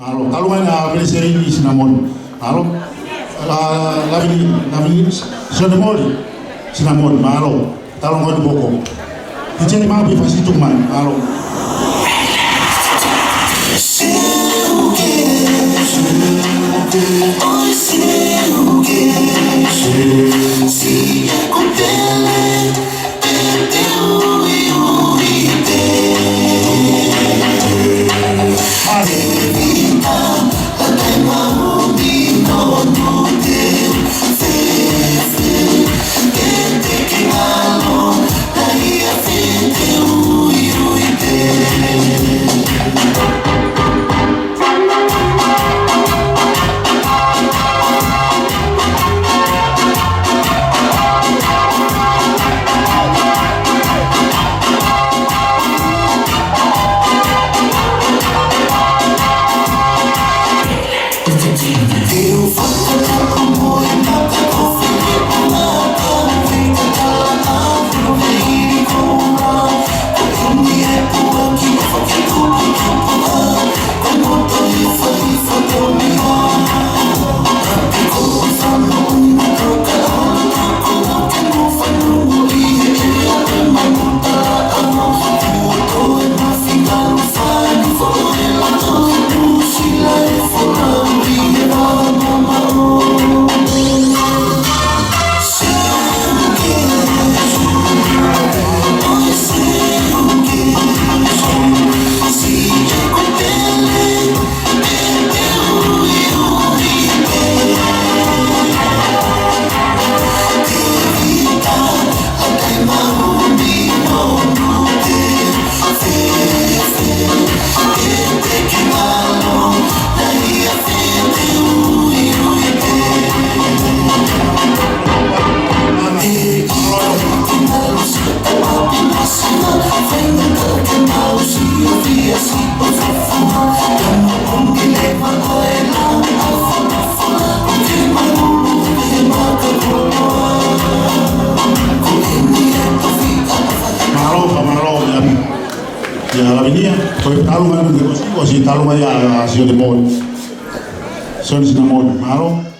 Alo, talungan na Sione Sinamoni. Alo, labi Sinamoni, alo, talungan boko. Ijeni mabi fasi tuman, alo. Ya la venía, pues talungan de così talungan ya Sione Sinamoni, Sione Sinamoni, malo.